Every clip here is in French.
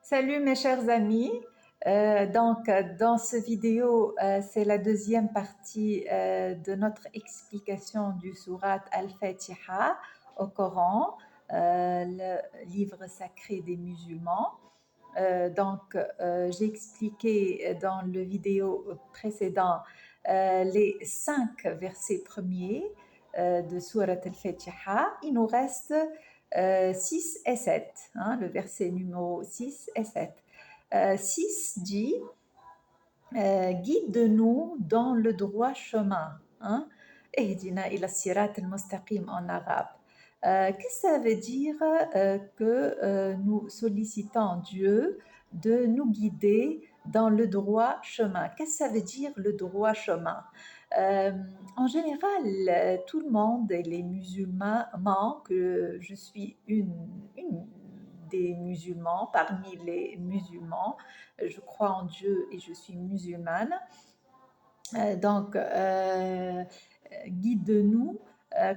Salut mes chers amis. Dans ce vidéo, c'est la deuxième partie de notre explication du Surat Al-Fatiha au Coran, le livre sacré des musulmans. J'ai expliqué dans le vidéo précédent les 5 versets premiers de Surat Al-Fatiha. Il nous reste 6 et 7, hein, le verset numéro 6 et 7. 6 dit guide-nous dans le droit chemin. Hein? Ehdina ila sirat al-mustaqim en arabe. Qu'est-ce que ça veut dire que nous sollicitons Dieu de nous guider dans le droit chemin? Qu'est-ce que ça veut dire le droit chemin? En général, tout le monde et les musulmans, que je suis une des musulmans, parmi les musulmans, je crois en Dieu et je suis musulmane. Guide-nous.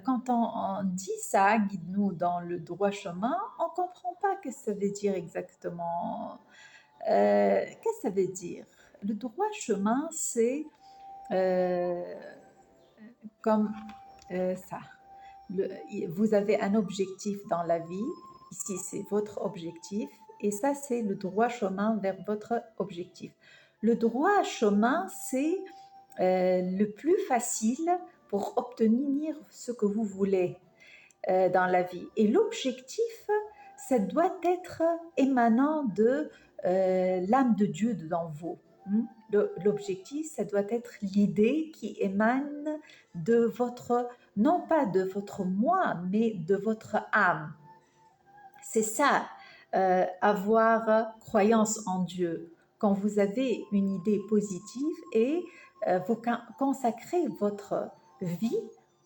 Quand on dit ça, guide-nous dans le droit chemin, on ne comprend pas ce que ça veut dire exactement. Qu'est-ce que ça veut dire? Le droit chemin, c'est comme ça. Vous avez un objectif dans la vie. Ici, c'est votre objectif. Et ça, c'est le droit chemin vers votre objectif. Le droit chemin, c'est le plus facile pour obtenir ce que vous voulez dans la vie. Et l'objectif, ça doit être émanant de l'âme de Dieu dans vous. L'objectif, ça doit être l'idée qui émane de votre, non pas de votre moi, mais de votre âme. C'est ça, avoir croyance en Dieu. Quand vous avez une idée positive et vous consacrez votre vie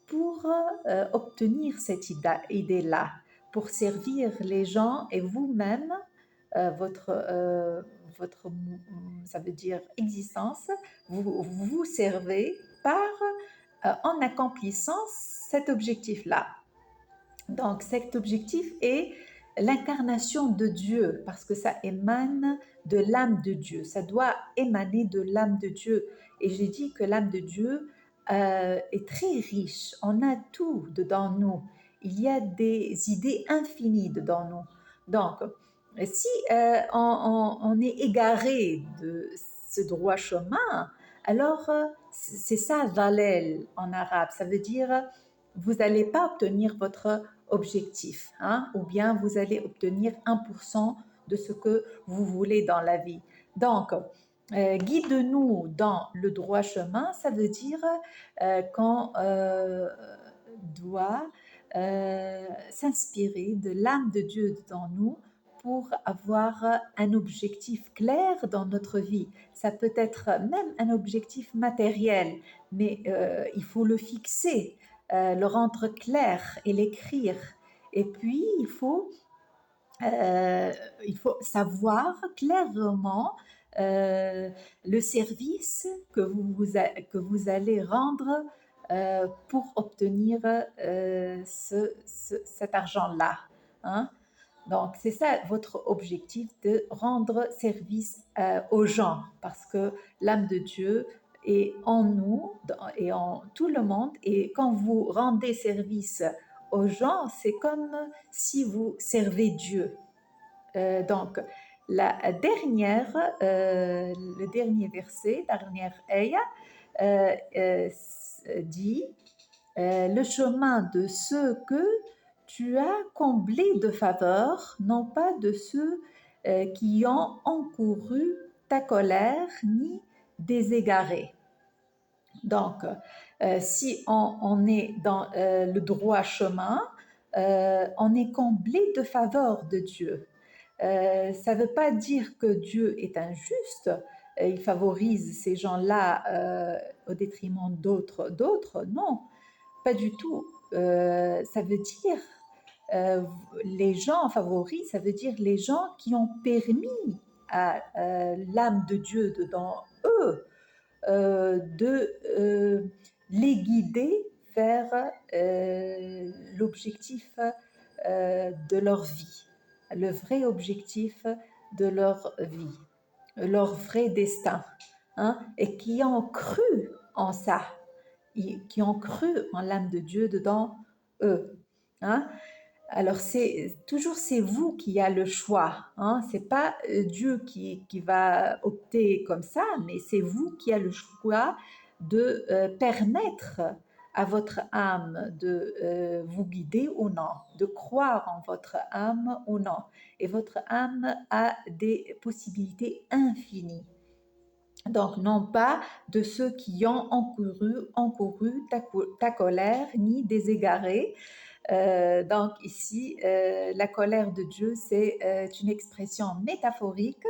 pour obtenir cette idée-là, pour servir les gens et vous-même, votre, ça veut dire existence, vous servez en accomplissant cet objectif-là. Donc cet objectif est l'incarnation de Dieu, parce que ça émane de l'âme de Dieu, ça doit émaner de l'âme de Dieu. Et j'ai dit que l'âme de Dieu est très riche, on a tout dedans nous, il y a des idées infinies dedans nous. Donc, si on est égaré de ce droit chemin, alors c'est ça, Jalel en arabe, ça veut dire vous n'allez pas obtenir votre objectif, hein, ou bien vous allez obtenir 1% de ce que vous voulez dans la vie. Donc, guide-nous dans le droit chemin, ça veut dire qu'on doit s'inspirer de l'âme de Dieu dans nous pour avoir un objectif clair dans notre vie. Ça peut être même un objectif matériel, mais il faut le fixer, le rendre clair et l'écrire. Et puis, il faut savoir clairement le service que vous allez rendre pour obtenir cet argent-là. Hein? Donc, c'est ça votre objectif, de rendre service aux gens, parce que l'âme de Dieu est en nous et en tout le monde. Et quand vous rendez service aux gens, c'est comme si vous servez Dieu. Donc, le dernier verset, dernière ayah, dit le chemin de ceux que tu as comblés de faveur, non pas de ceux qui ont encouru ta colère ni des égarés. Donc, si on est dans le droit chemin, on est comblé de faveur de Dieu. Ça ne veut pas dire que Dieu est injuste, il favorise ces gens-là au détriment d'autres, non, pas du tout. Ça veut dire les gens favoris, ça veut dire les gens qui ont permis à l'âme de Dieu dedans eux de les guider vers l'objectif de leur vie, le vrai objectif de leur vie, leur vrai destin, hein, et qui ont cru en ça, qui ont cru en l'âme de Dieu dedans eux. Hein. Alors c'est vous qui a le choix, hein. C'est pas Dieu qui va opter comme ça, mais c'est vous qui a le choix de permettre à votre âme de vous guider ou non, de croire en votre âme ou non. Et votre âme a des possibilités infinies. Donc, non pas de ceux qui ont encouru ta colère, ni des égarés. Donc ici, la colère de Dieu, c'est une expression métaphorique.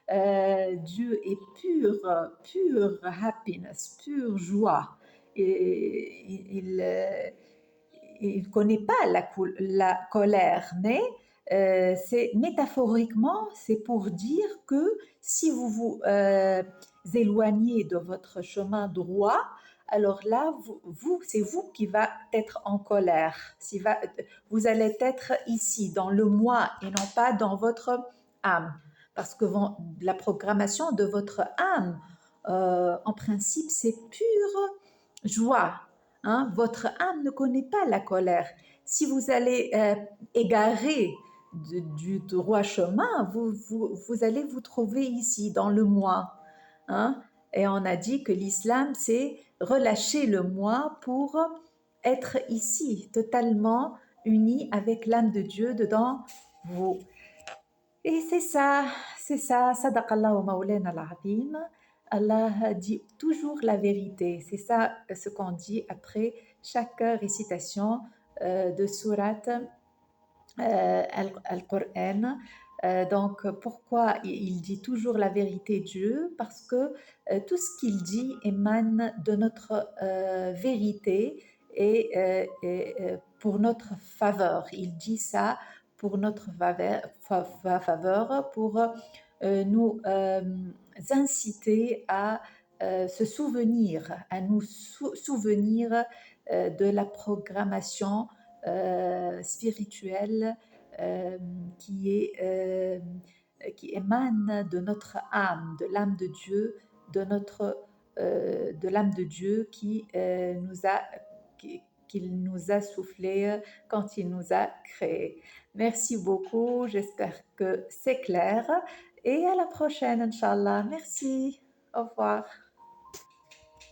Dieu est pure happiness, pure joie. Et il ne connaît pas la colère, mais c'est métaphoriquement, c'est pour dire que si vous vous éloignez de votre chemin droit, alors là, c'est vous qui va être en colère. Vous allez être ici, dans le moi, et non pas dans votre âme. Parce que la programmation de votre âme, en principe, c'est pure joie. Hein. Votre âme ne connaît pas la colère. Si vous allez égarer du droit chemin, vous allez vous trouver ici, dans le moi. Hein. Et on a dit que l'islam, c'est relâcher le moi pour être ici, totalement uni avec l'âme de Dieu dedans vous. Et c'est ça, sadaqallahu mawlana al-azim. Allah dit toujours la vérité. C'est ça ce qu'on dit après chaque récitation de sourate Al-Qur'an. Donc, pourquoi il dit toujours la vérité, Dieu? Parce que tout ce qu'il dit émane de notre vérité et pour notre faveur. Il dit ça pour notre faveur, pour nous inciter à se souvenir, à nous souvenir de la programmation spirituelle euh, qui, est, qui émane de notre âme, de l'âme de Dieu, de l'âme de Dieu qu'il nous a soufflé quand il nous a créés. Merci beaucoup, j'espère que c'est clair et à la prochaine, Inch'Allah. Merci, au revoir.